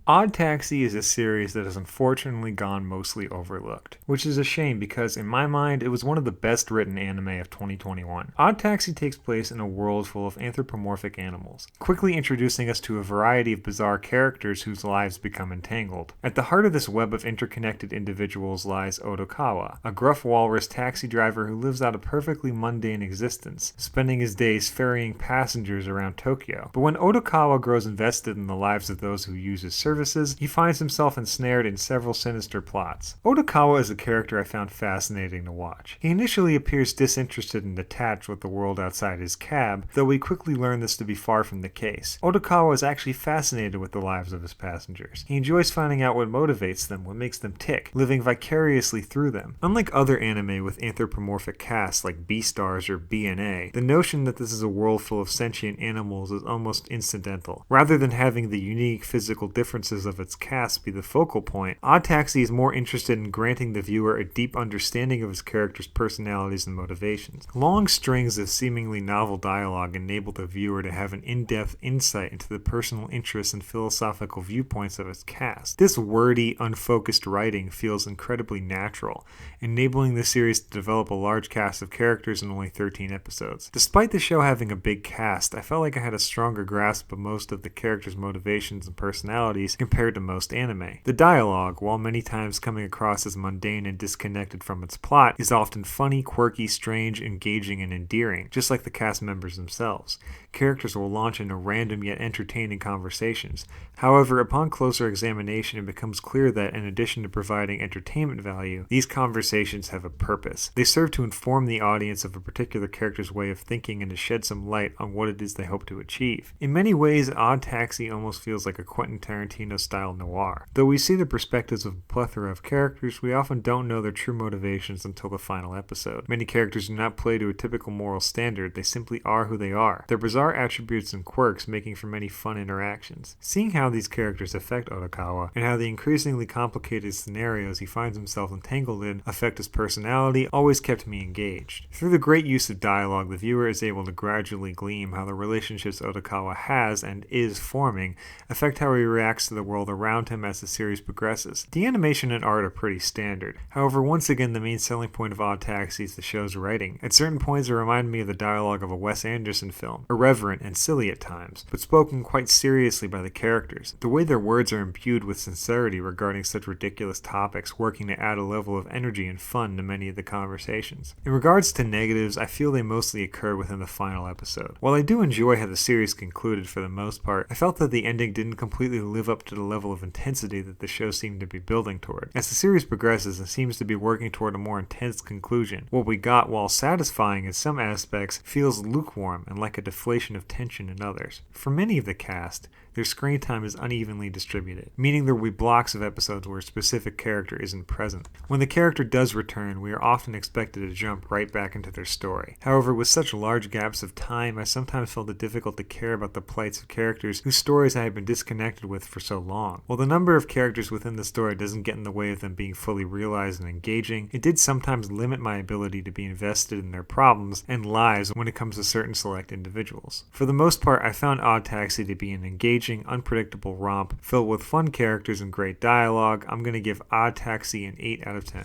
Odd Taxi is a series that has unfortunately gone mostly overlooked, which is a shame because in my mind it was one of the best written anime of 2021. Odd Taxi takes place in a world full of anthropomorphic animals, quickly introducing us to a variety of bizarre characters whose lives become entangled. At the heart of this web of interconnected individuals lies Otokawa, a gruff walrus taxi driver who lives out a perfectly mundane existence, spending his days ferrying passengers around Tokyo. But when Otokawa grows invested in the lives of those who use his services, he finds himself ensnared in several sinister plots. Otokawa is a character I found fascinating to watch. He initially appears disinterested and detached with the world outside his cab, though we quickly learn this to be far from the case. Otokawa is actually fascinated with the lives of his passengers. He enjoys finding out what motivates them, what makes them tick, living vicariously through them. Unlike other anime with anthropomorphic casts like Beastars or BNA, the notion that this is a world full of sentient animals is almost incidental. Rather than having the unique physical differences of its cast be the focal point, Odd Taxi is more interested in granting the viewer a deep understanding of his characters' personalities and motivations. Long strings of seemingly novel dialogue enable the viewer to have an in-depth insight into the personal interests and philosophical viewpoints of its cast. This wordy, unfocused writing feels incredibly natural, enabling the series to develop a large cast of characters in only 13 episodes. Despite the show having a big cast, I felt like I had a stronger grasp of most of the characters' motivations and personalities compared to most anime. The dialogue, while many times coming across as mundane and disconnected from its plot, is often funny, quirky, strange, engaging, and endearing, just like the cast members themselves. Characters will launch into random yet entertaining conversations. However, upon closer examination, it becomes clear that, in addition to providing entertainment value, these conversations have a purpose. They serve to inform the audience of a particular character's way of thinking and to shed some light on what it is they hope to achieve. In many ways, Odd Taxi almost feels like a Quentin Tarantino-Style noir. Though we see the perspectives of a plethora of characters, we often don't know their true motivations until the final episode. Many characters do not play to a typical moral standard, they simply are who they are, their bizarre attributes and quirks making for many fun interactions. Seeing how these characters affect Otokawa, and how the increasingly complicated scenarios he finds himself entangled in affect his personality, always kept me engaged. Through the great use of dialogue, the viewer is able to gradually glean how the relationships Otokawa has and is forming affect how he reacts to the world around him as the series progresses. The animation and art are pretty standard. However, once again, the main selling point of Odd Taxi is the show's writing. At certain points, it reminded me of the dialogue of a Wes Anderson film, irreverent and silly at times, but spoken quite seriously by the characters. The way their words are imbued with sincerity regarding such ridiculous topics, working to add a level of energy and fun to many of the conversations. In regards to negatives, I feel they mostly occur within the final episode. While I do enjoy how the series concluded for the most part, I felt that the ending didn't completely live up to the level of intensity that the show seemed to be building toward. As the series progresses, it seems to be working toward a more intense conclusion. What we got, while satisfying in some aspects, feels lukewarm and like a deflation of tension in others. For many of the cast, their screen time is unevenly distributed, meaning there will be blocks of episodes where a specific character isn't present. When the character does return, we are often expected to jump right back into their story. However, with such large gaps of time, I sometimes felt it difficult to care about the plights of characters whose stories I had been disconnected with for so long. While the number of characters within the story doesn't get in the way of them being fully realized and engaging, it did sometimes limit my ability to be invested in their problems and lives when it comes to certain select individuals. For the most part, I found Odd Taxi to be an engaging, unpredictable romp filled with fun characters and great dialogue. I'm going to give Odd Taxi an 8 out of 10.